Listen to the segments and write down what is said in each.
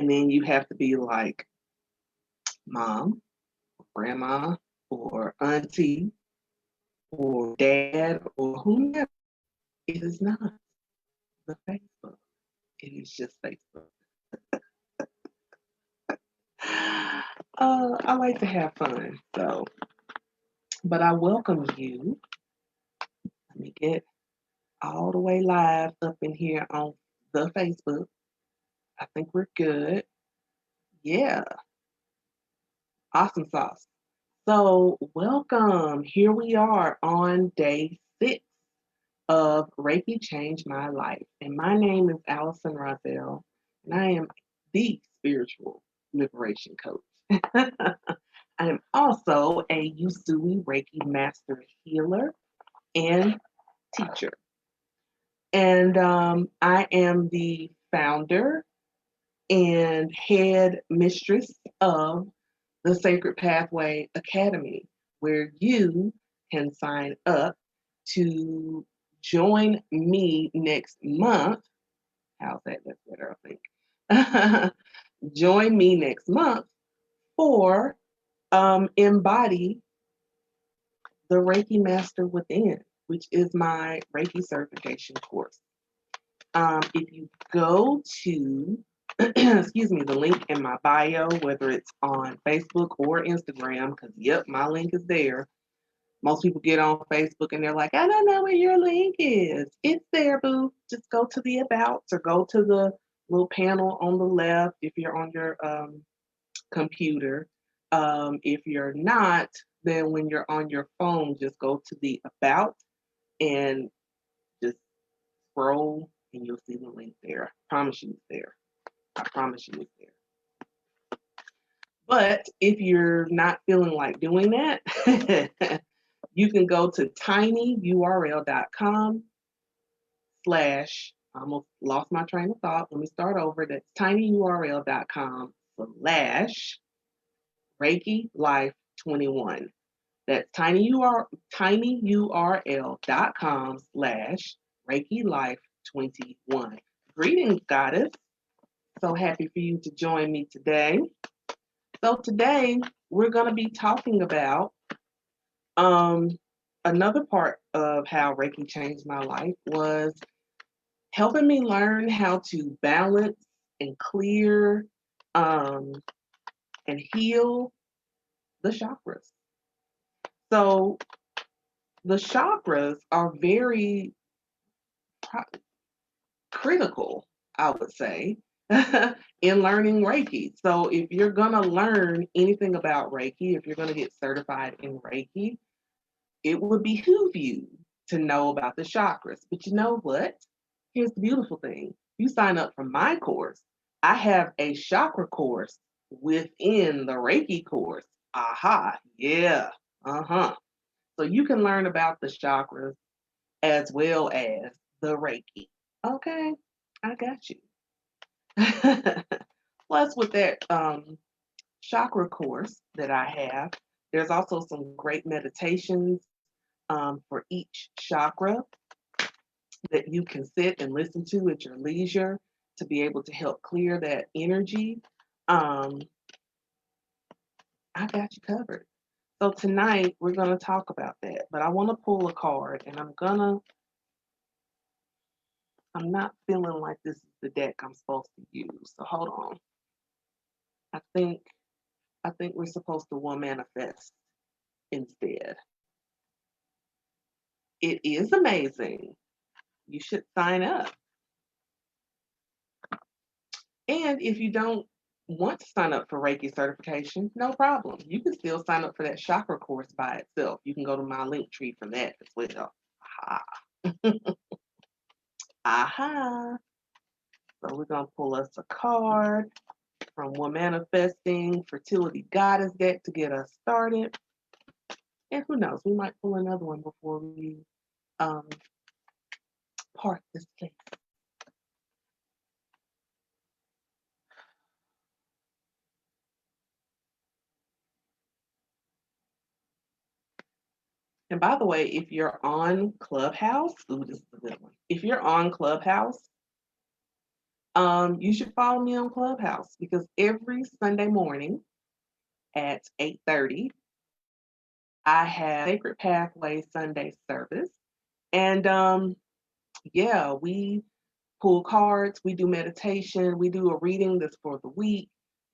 And then you have to be like mom, grandma, or auntie, or dad, or whomever. It is not the Facebook. It is just Facebook. I like to have fun, so, but I welcome you. Let me get all the way live up in here on the Facebook. I think we're good. Yeah, awesome sauce. So, welcome. Here we are on day 6 of Reiki Changed My Life. And my name is Allison Roselle, and I am the spiritual liberation coach. I am also a Usui Reiki master healer and teacher. And I am the founder and head mistress of the Sacred Pathway Academy, where you can sign up to join me next month. How's that? That's better, I think. Join me next month for Embody the Reiki Master Within, which is my Reiki certification course. If you go to, excuse me, the link in my bio, whether it's on Facebook or Instagram, because yep, my link is there. Most people get on Facebook and they're like, I don't know where your link is. It's there, boo. Just go to the abouts or go to the little panel on the left if you're on your computer. If you're not, then when you're on your phone, just go to the about and just scroll and you'll see the link there. I promise you it's there. I promise you it's there. But if you're not feeling like doing that, you can go to tinyurl.com slash, I almost lost my train of thought. Let me start over. That's tinyurl.com slash Reiki Life 21. That's tinyurl.com slash Reiki Life 21. Greetings, Goddess. So happy for you to join me today. So today we're going to be talking about um, another part of how Reiki changed my life was helping me learn how to balance and clear um, and heal the chakras. So the chakras are very critical, I would say, in learning Reiki. So if you're going to learn anything about Reiki, if you're going to get certified in Reiki, it would behoove you to know about the chakras. But you know what? Here's the beautiful thing. You sign up for my course. I have a chakra course within the Reiki course. Aha, yeah, uh-huh. So you can learn about the chakras as well as the Reiki. Okay, I got you. Plus, with that chakra course that I have, there's also some great meditations for each chakra that you can sit and listen to at your leisure to be able to help clear that energy. Um, I got you covered. So tonight we're going to talk about that, but I want to pull a card and I'm not feeling like this is the deck I'm supposed to use. So hold on. I think I think we're supposed to one manifest instead. It is amazing. You should sign up. And if you don't want to sign up for Reiki certification, no problem. You can still sign up for that chakra course by itself. You can go to my link tree for that as well. Aha. Aha. So we're going to pull us a card from One Manifesting Fertility Goddess deck to get us started. And who knows, we might pull another one before we um, part this case. And by the way, if you're on Clubhouse, ooh, this is a good one. If you're on Clubhouse, You should follow me on Clubhouse because every Sunday morning at 8:30, I have Sacred Pathway Sunday service. And yeah, we pull cards, we do meditation, we do a reading that's for the week,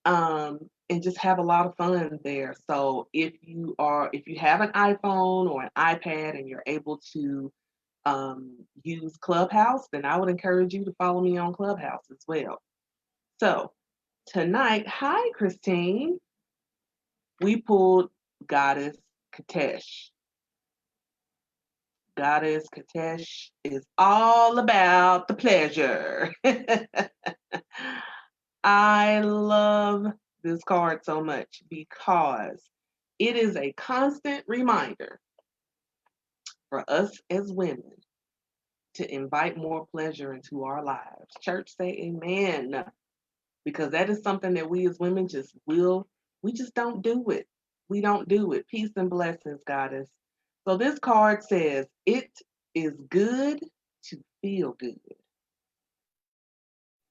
and just have a lot of fun there. So if you have an iPhone or an iPad and you're able to use Clubhouse, then I would encourage you to follow me on Clubhouse as well. So tonight, hi Christine, we pulled Goddess Katesh. Goddess Katesh is all about the pleasure. I love this card so much because it is a constant reminder for us as women to invite more pleasure into our lives. Church, say amen, because that is something that we as women we just don't do it. We don't do it. Peace and blessings, Goddess. So this card says, it is good to feel good.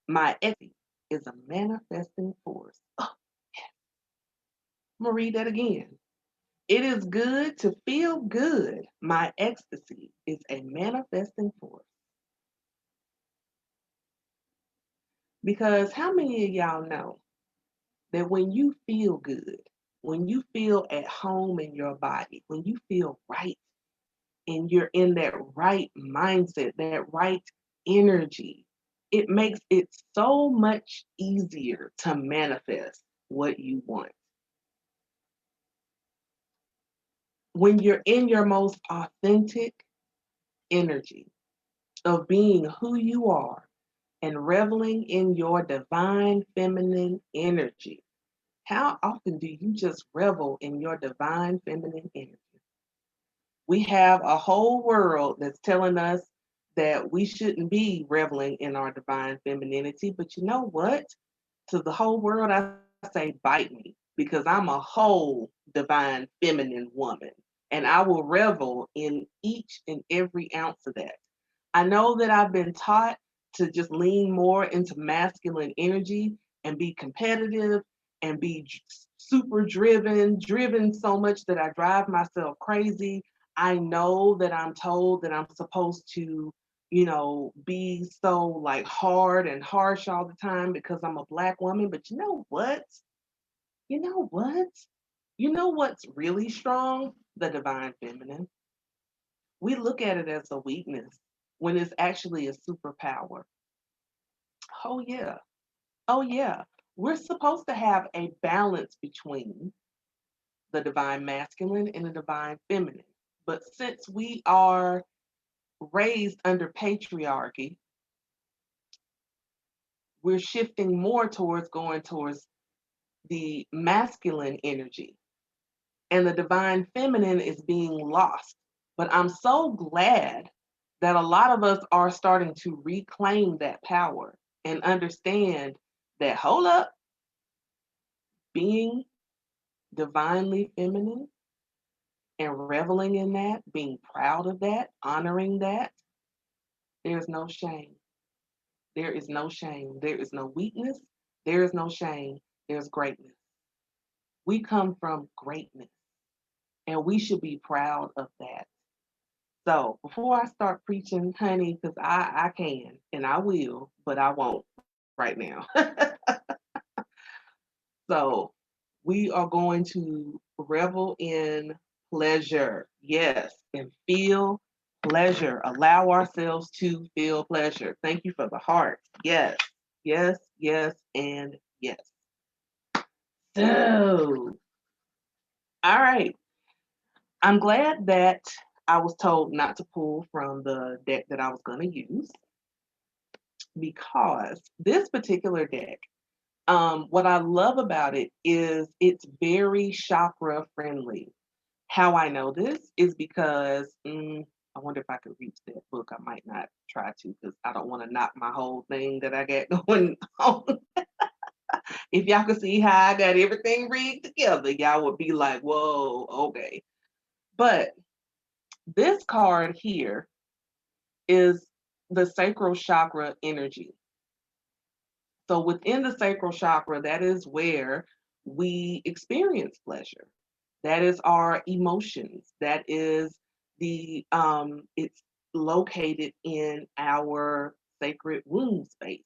My ecstasy is a manifesting force. Oh, I'm going to read that again. It is good to feel good. My ecstasy is a manifesting force. Because how many of y'all know that when you feel good, when you feel at home in your body, when you feel right and you're in that right mindset, that right energy, it makes it so much easier to manifest what you want. When you're in your most authentic energy of being who you are and reveling in your divine feminine energy, how often do you just revel in your divine feminine energy? We have a whole world that's telling us that we shouldn't be reveling in our divine femininity, but you know what? To the whole world, I say, bite me, because I'm a whole divine feminine woman, and I will revel in each and every ounce of that. I know that I've been taught to just lean more into masculine energy and be competitive and be super driven so much that I drive myself crazy. I know that I'm told that I'm supposed to, be so like hard and harsh all the time because I'm a Black woman. But you know what? You know what? You know what's really strong? The divine feminine. We look at it as a weakness when it's actually a superpower. Oh, yeah. Oh, yeah. We're supposed to have a balance between the divine masculine and the divine feminine. But since we are raised under patriarchy, we're shifting more towards going towards the masculine energy, and the divine feminine is being lost. But I'm so glad that a lot of us are starting to reclaim that power and understand that, hold up, being divinely feminine and reveling in that, being proud of that, honoring that, there's no shame. There is no shame. There is no weakness. There is no shame. There's greatness. We come from greatness, and we should be proud of that. So before I start preaching, honey, because I can and I will, but I won't right now. So we are going to revel in pleasure. Yes, and feel pleasure. Allow ourselves to feel pleasure. Thank you for the heart. Yes, yes, yes, and yes. So, all right. I'm glad that I was told not to pull from the deck that I was going to use, because this particular deck, what I love about it is it's very chakra friendly. How I know this is because I wonder if I could reach that book. I might not try to because I don't want to knock my whole thing that I got going on. If y'all could see how I got everything rigged together, y'all would be like, whoa, okay. But this card here is the sacral chakra energy. So within the sacral chakra, that is where we experience pleasure. That is our emotions. That is it's located in our sacred womb space.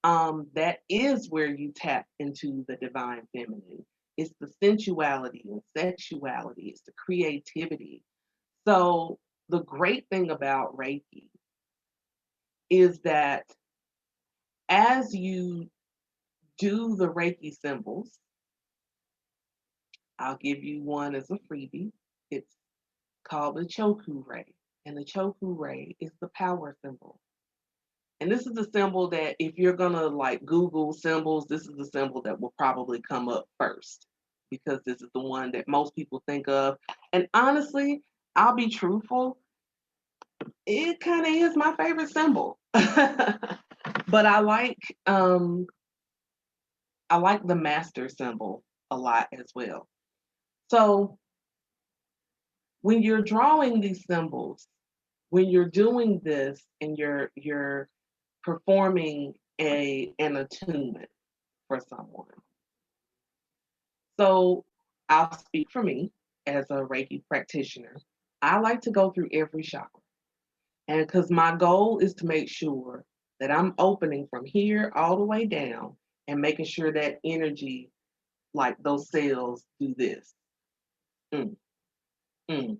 That is where you tap into the divine feminine. It's the sensuality and sexuality, it's the creativity. So the great thing about Reiki is that as you do the Reiki symbols, I'll give you one as a freebie. It's called the Choku Ray. And the Choku Ray is the power symbol. And this is the symbol that if you're gonna like Google symbols, this is the symbol that will probably come up first because this is the one that most people think of. And honestly, I'll be truthful, it kind of is my favorite symbol. But I like the master symbol a lot as well. So when you're drawing these symbols, when you're doing this and you're performing an attunement for someone. So I'll speak for me as a Reiki practitioner. I like to go through every chakra. And because my goal is to make sure that I'm opening from here all the way down and making sure that energy, like those cells, do this. Mm, mm,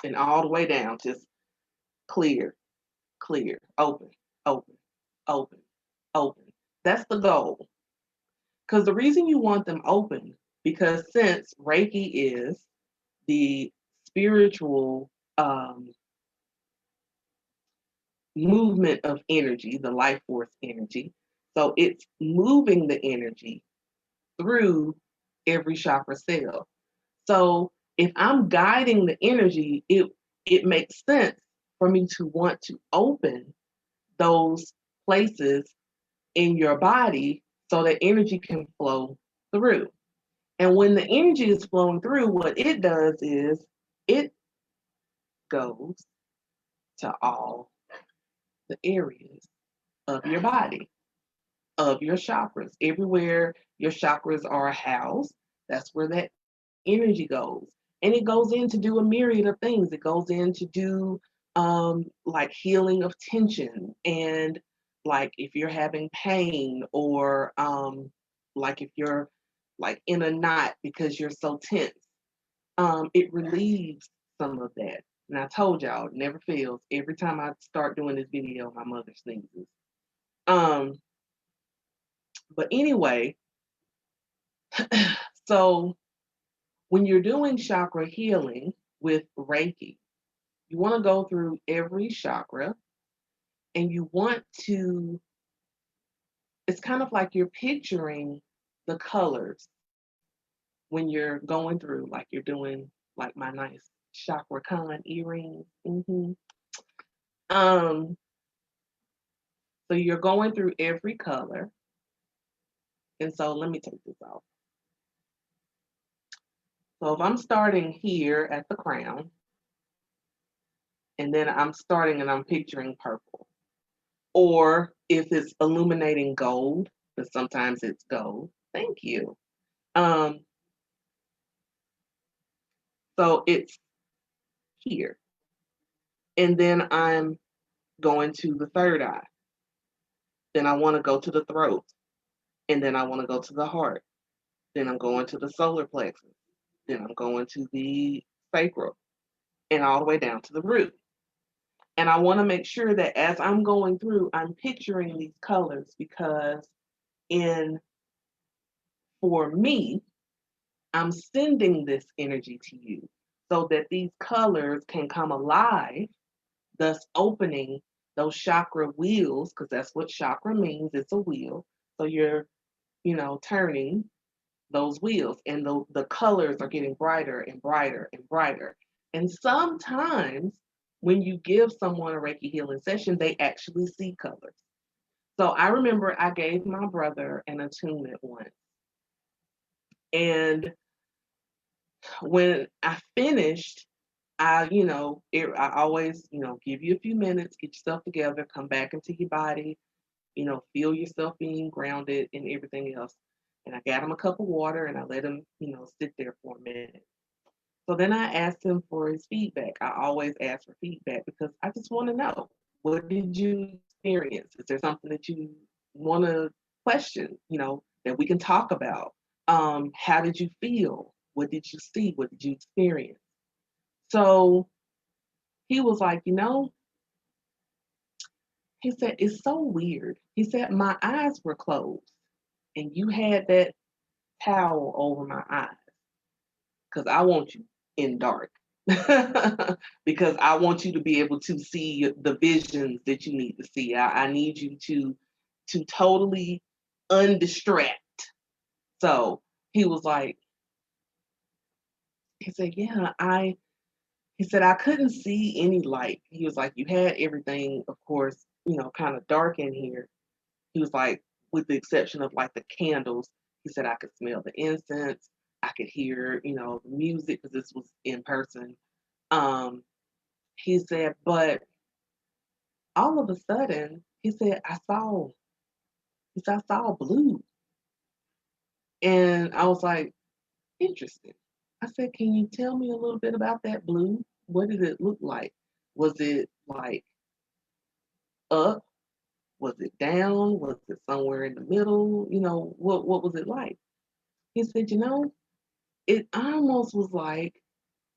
and all the way down, just clear, clear, open, open, open, open. That's the goal. Because the reason you want them open, because since Reiki is the spiritual movement of energy, the life force energy, so it's moving the energy through every chakra cell. So if I'm guiding the energy, it makes sense for me to want to open those places in your body so that energy can flow through. And when the energy is flowing through, what it does is it goes to all the areas of your body, of your chakras. Everywhere your chakras are housed, that's where that energy goes. And it goes in to do a myriad of things. It goes in to do like healing of tension and like if you're having pain or like if you're like in a knot because you're so tense, it relieves some of that. And I told y'all, it never fails. Every time I start doing this video, my mother sneezes. Um, but anyway, so when you're doing chakra healing with Reiki, you want to go through every chakra and you want to, it's kind of like you're picturing the colors when you're going through, like you're doing like my nice chakra con earrings. Um, so you're going through every color. And so let me take this off. So if I'm starting here at the crown, and then I'm starting and I'm picturing purple. Or if it's illuminating gold, because sometimes it's gold. Thank you. Um, so it's here. And then I'm going to the third eye. Then I want to go to the throat. And then I want to go to the heart. Then I'm going to the solar plexus. Then I'm going to the sacral and all the way down to the root. And I want to make sure that as I'm going through, I'm picturing these colors because in for me, I'm sending this energy to you so that these colors can come alive, thus opening those chakra wheels, because that's what chakra means. It's a wheel. So you're, turning those wheels and the colors are getting brighter and brighter and brighter. And sometimes when you give someone a Reiki healing session, they actually see colors. So I remember I gave my brother an attunement once. And when I finished, I always, give you a few minutes, get yourself together, come back into your body, feel yourself being grounded and everything else. And I got him a cup of water and I let him, sit there for a minute. So then I asked him for his feedback. I always ask for feedback because I just want to know, what did you experience? Is there something that you want to question, that we can talk about? How did you feel? What did you see? What did you experience? So he was like, he said, it's so weird. He said, my eyes were closed and you had that towel over my eyes because I want you in dark. Because I want you to be able to see the visions that you need to see. I need you to totally undistract. So he was like, he said, yeah, he said, I couldn't see any light. He was like, you had everything, of course, kind of dark in here. He was like, with the exception of like the candles, he said, I could smell the incense. I could hear, the music because this was in person. Um, he said, but all of a sudden, he said, I saw blue. And I was like, interesting. I said, can you tell me a little bit about that blue? What did it look like? Was it like up? Was it down? Was it somewhere in the middle? What was it like? He said, it almost was like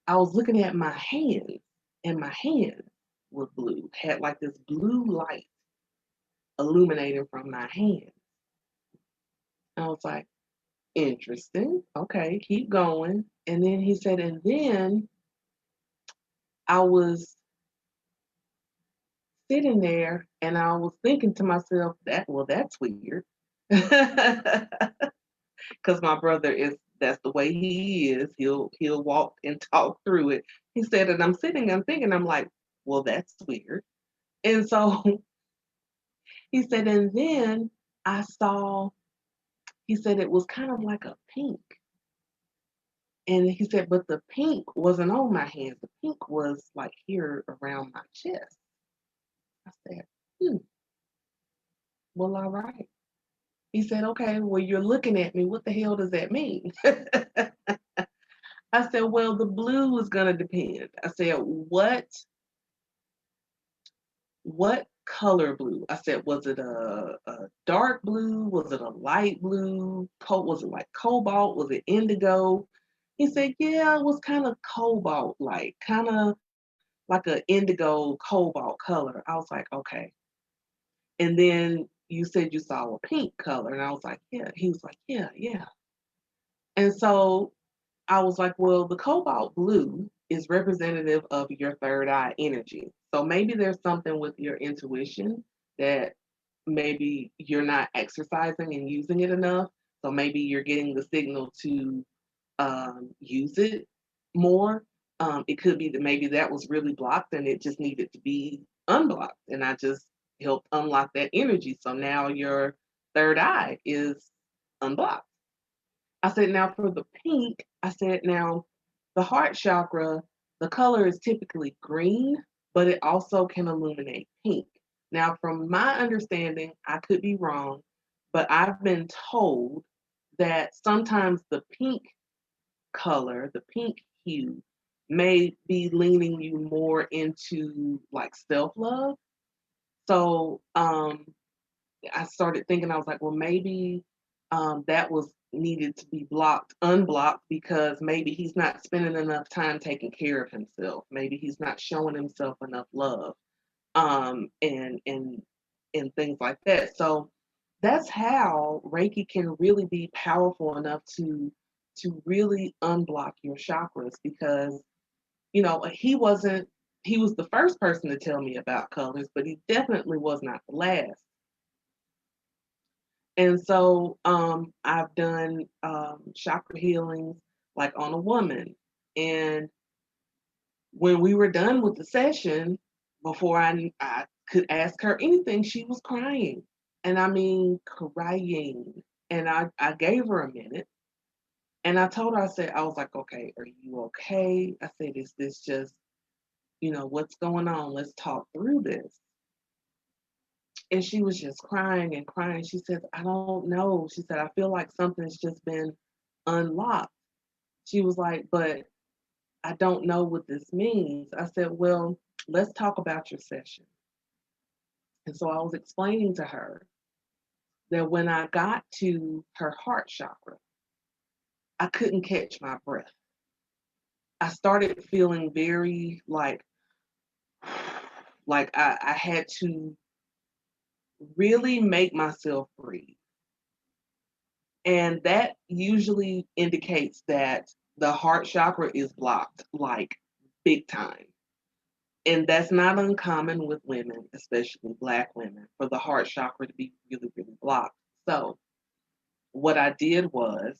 I was looking at my hands, and my hands were blue, had like this blue light illuminating from my hands. I was like, interesting. Okay, keep going. And then he said, and then I was sitting there and I was thinking to myself, that's weird. Because my brother that's the way he is. He'll walk and talk through it. He said, and I'm thinking, I'm like, well, that's weird. And so he said, and then I saw, he said it was kind of like a pink. And he said, but the pink wasn't on my hands. The pink was like here around my chest. I said, hmm, well, all right. He said, okay, well, you're looking at me. What the hell does that mean? I said, well, the blue is going to depend. I said, what color blue? I said, was it a dark blue? Was it a light blue? Was it like cobalt? Was it indigo? He said, yeah, it was kind of cobalt like, kind of like an indigo cobalt color. I was like, okay. And then you said you saw a pink color. And I was like, yeah. He was like, yeah, yeah. And so I was like, well, the cobalt blue is representative of your third eye energy. So maybe there's something with your intuition that maybe you're not exercising and using it enough. So maybe you're getting the signal to use it more. It could be that maybe that was really blocked and it just needed to be unblocked. And I just helped unlock that energy. So now your third eye is unblocked. I said, now for the pink, I said, now the heart chakra, the color is typically green, but it also can illuminate pink. Now, from my understanding, I could be wrong, but I've been told that sometimes the pink color, the pink hue, may be leaning you more into like self love. So I started thinking, I was like, well, maybe that was needed to be unblocked, because maybe he's not spending enough time taking care of himself. Maybe he's not showing himself enough love, and things like that. So that's how Reiki can really be powerful enough to really unblock your chakras, because he was the first person to tell me about colors, but he definitely was not the last. And so I've done chakra healings like on a woman. And when we were done with the session, before I could ask her anything, she was crying. And I mean, crying. And I gave her a minute and I told her, I was like, okay, are you okay? I said, is this just, what's going on? Let's talk through this. And she was just crying and crying. She said, I don't know. She said, I feel like something's just been unlocked. She was like, but I don't know what this means. I said, well, let's talk about your session. And so I was explaining to her that when I got to her heart chakra, I couldn't catch my breath. I started feeling very like I had to really make myself breathe. And that usually indicates that the heart chakra is blocked, like big time. And that's not uncommon with women, especially Black women, for the heart chakra to be really, really blocked. So, what I did was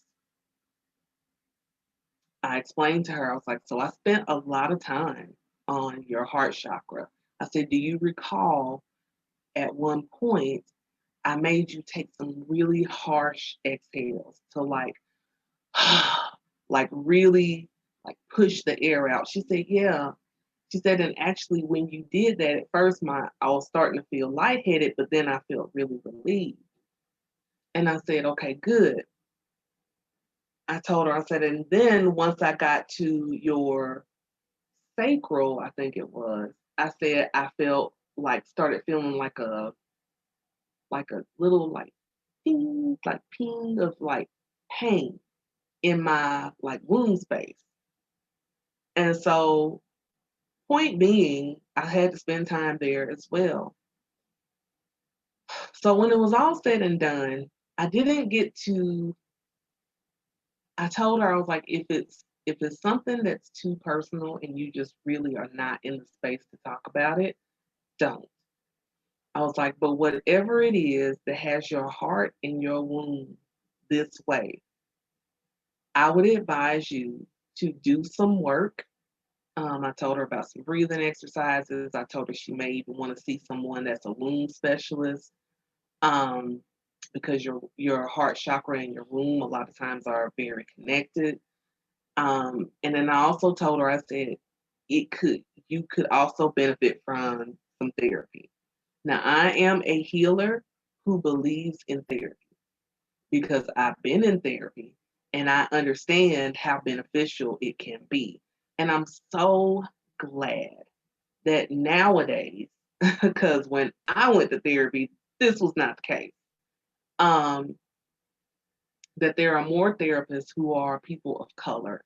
I explained to her, I was like, so I spent a lot of time on your heart chakra. I said, do you recall at one point I made you take some really harsh exhales to like really like push the air out? She said, yeah. She said, and actually when you did that at first I was starting to feel lightheaded, but then I felt really relieved. And I said, okay, good. I told her, I said, and then once I got to your sacral, I think it was, I said I felt like started feeling like a little like ping of like pain in my like womb space. And so point being, I had to spend time there as well. So when it was all said and done, I didn't get to I told her I was like if it's something that's too personal and you just really are not in the space to talk about it, don't. I was like, but whatever it is that has your heart and your womb this way, I would advise you to do some work. I told her about some breathing exercises. I told her she may even want to see someone that's a womb specialist, um, because your heart chakra and your womb a lot of times are very connected. And then I also told her, I said, it could you could also benefit from some therapy. Now I am a healer who believes in therapy because I've been in therapy and I understand how beneficial it can be. And I'm so glad that nowadays, because when I went to therapy, this was not the case. Um, that there are more therapists who are people of color,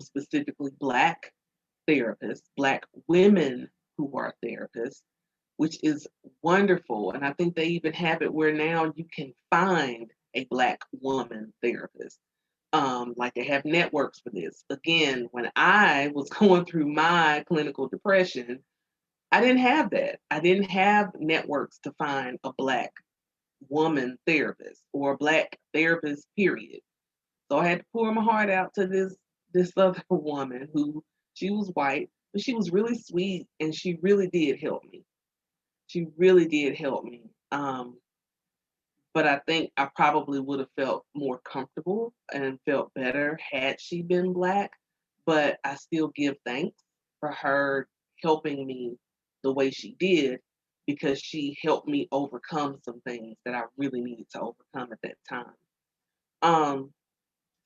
specifically Black therapists, Black women who are therapists, which is wonderful. And I think they even have it where now you can find a Black woman therapist. Like they have networks for this. Again, when I was going through my clinical depression, I didn't have that. I didn't have networks to find a Black woman therapist or a Black therapist, period. So I had to pour my heart out to this other woman who she was white, but she was really sweet and she really did help me. She really did help me. But I think I probably would have felt more comfortable and felt better had she been Black. But I still give thanks for her helping me the way she did because she helped me overcome some things that I really needed to overcome at that time. Um,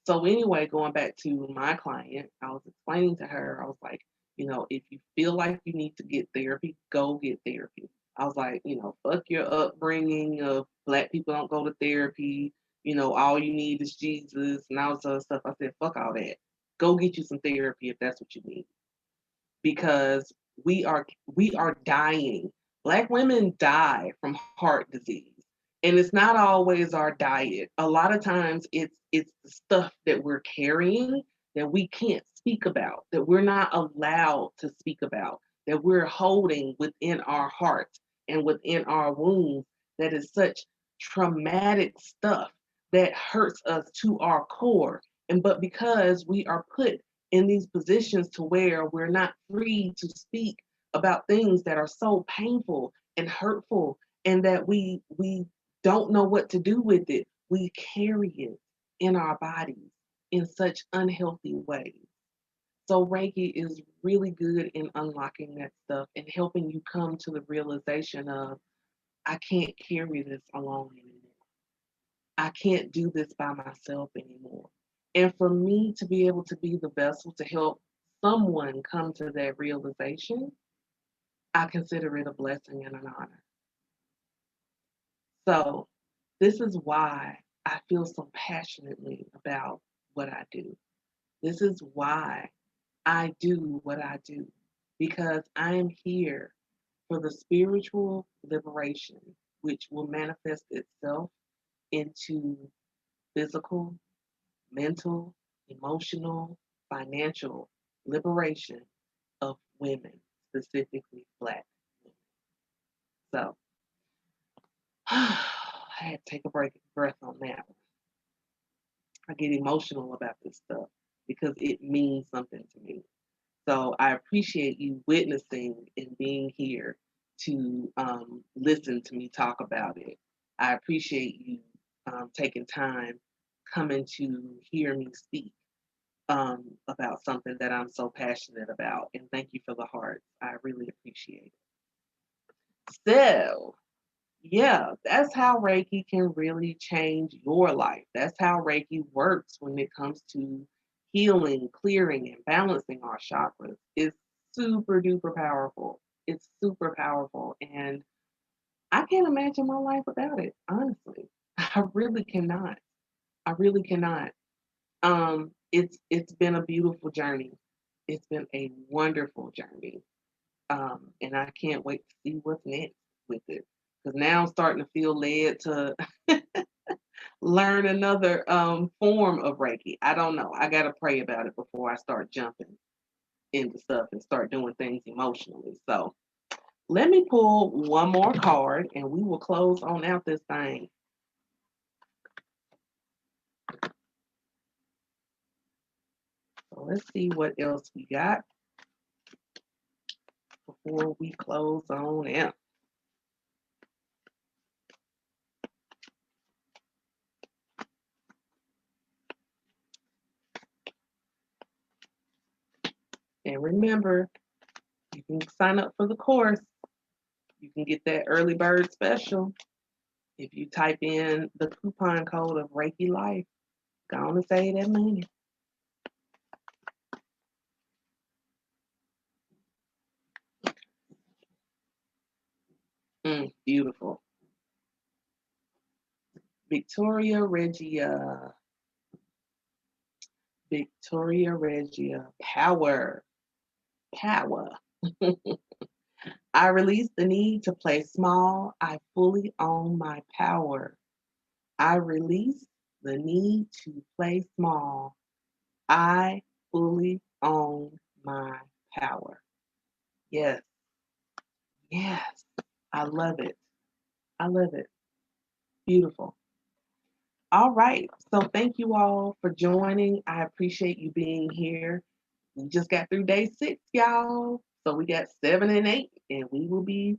so anyway, going back to my client, I was explaining to her, I was like, if you feel like you need to get therapy, go get therapy. I was like, fuck your upbringing of Black people don't go to therapy, all you need is Jesus and all this other stuff. I said, fuck all that. Go get you some therapy if that's what you need. Because we are dying. Black women die from heart disease. And it's not always our diet. A lot of times it's the stuff that we're carrying that we can't speak about, that we're not allowed to speak about, that we're holding within our hearts and within our wombs that is such traumatic stuff that hurts us to our core. And but because we are put in these positions to where we're not free to speak about things that are so painful and hurtful and that we don't know what to do with it. We carry it in our bodies in such unhealthy ways. So Reiki is really good in unlocking that stuff and helping you come to the realization of I can't carry this alone anymore. I can't do this by myself anymore. And for me to be able to be the vessel to help someone come to that realization, I consider it a blessing and an honor. So, this is why I feel so passionately about what I do. This is why I do what I do, because I am here for the spiritual liberation, which will manifest itself into physical, mental, emotional, financial liberation of women, specifically Black women. So I had to take a breath on that. I get emotional about this stuff because it means something to me. So I appreciate you witnessing and being here to listen to me talk about it. I appreciate you taking time coming to hear me speak about something that I'm so passionate about. And thank you for the heart. I really appreciate it. So, yeah, that's how Reiki can really change your life. That's how Reiki works when it comes to healing, clearing, and balancing our chakras. It's super duper powerful. It's super powerful. And I can't imagine my life without it, honestly. I really cannot. I really cannot. It's been a beautiful journey. It's been a wonderful journey. And I can't wait to see what's next with it. Because now I'm starting to feel led to learn another form of Reiki. I don't know. I got to pray about it before I start jumping into stuff and start doing things emotionally. So let me pull one more card and we will close on out this thing. So let's see what else we got before we close on out. And remember, you can sign up for the course. You can get that early bird special if you type in the coupon code of Reiki Life. Go on and save that money. Beautiful. Victoria Regia. Victoria Regia. Power. Power. I release the need to play small. I fully own my power. I release the need to play small. I fully own my power. Yes. Yes. I love it. I love it. Beautiful. All right. So thank you all for joining. I appreciate you being here. We just got through day 6, y'all. So we got 7 and 8, and we will be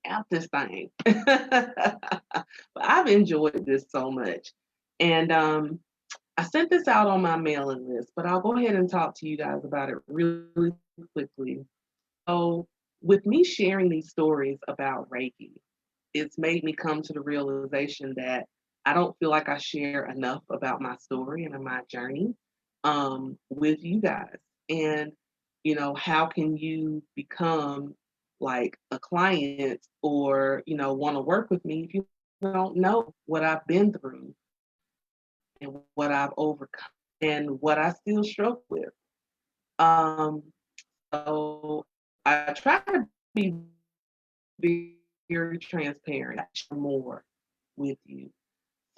out this thing. But I've enjoyed this so much. And I sent this out on my mailing list, but I'll go ahead and talk to you guys about it really quickly. So, with me sharing these stories about Reiki, it's made me come to the realization that I don't feel like I share enough about my story and my journey with you guys. And, how can you become like a client or, want to work with me if you don't know what I've been through and what I've overcome and what I still struggle with? Um, so I try to be very transparent, share more with you.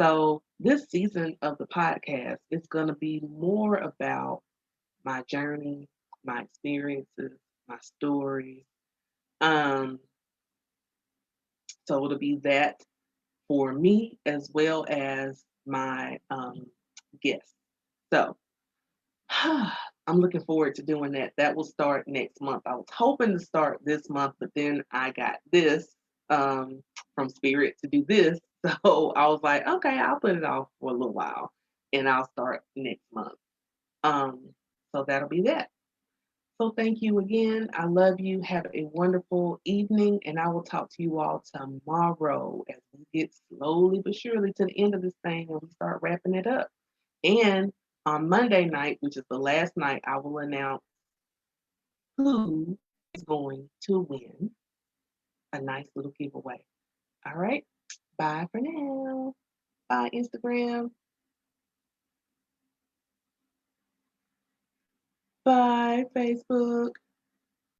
So this season of the podcast is going to be more about my journey, my experiences, my stories. Um, so it'll be that for me as well as my guests. So I'm looking forward to doing that. That will start next month. I was hoping to start this month, but then I got this from Spirit to do this. So I was like, okay, I'll put it off for a little while and I'll start next month. Um, so that'll be that. So thank you again. I love you. Have a wonderful evening, and I will talk to you all tomorrow as we get slowly but surely to the end of this thing and we start wrapping it up. And on Monday night, which is the last night, I will announce who is going to win a nice little giveaway. All right. Bye for now. Bye, Instagram. Bye, Facebook.